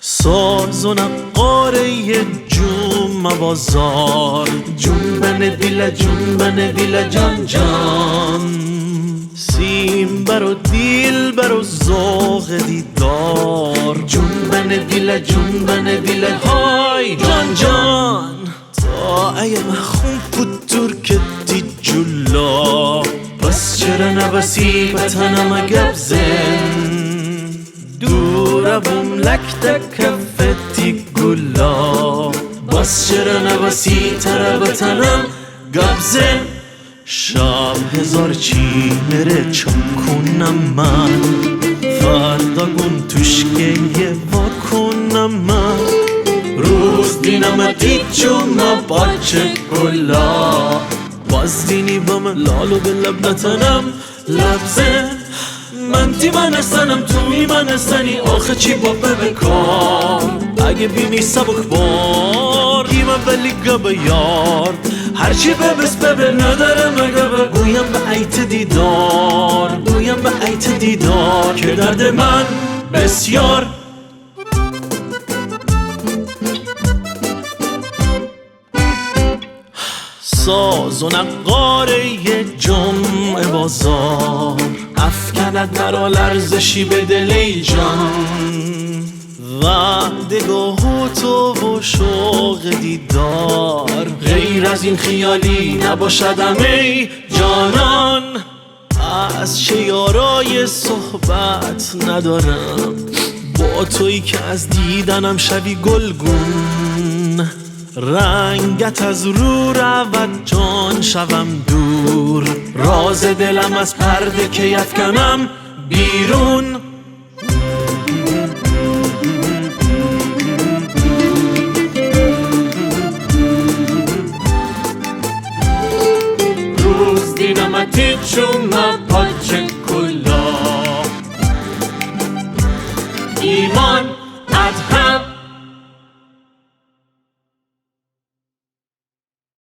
ساز و نقاره جون بازار، جنبن دیل جان جان، سیم برو دیل برو ذوق دیدار، جنبن دیل های جان جان. تا ای مخون بود ترکتی جلا، پس چرا نبسی بتنم گبزن، دورم لکت کفتی گلا، بس چرا نبسی تر بتنم گبزن. شب هزار چی نره چکنم من، فردا گون توشگه واکنم من، روز دینم دیچون باچه گلا، باز دینی بام لالو به لب نتنم لبزن. من سنم تو میمنستنی آخه چی با بکار، اگه بینی سبک بار گیمم ولی گبه یار، هرچی ببس ببه نداره مگه گویم به عیت دیدار، گویم به عیت دیدار که درد من بسیار. ساز و نقاره جمع بازار، افکند مرا لرزشی به دل ای جان، وعدگاه تو و شوق دیدار، غیر از این خیالی نباشدم ای جانان. از چه یارای صحبت ندارم با تویی که از دیدنم شوی گلگون، رنگت از رو رود جان شوم دور، راز دلم از پرده که یفکنم بیرون. روز دینمتی چون پاچه کلا، ایمان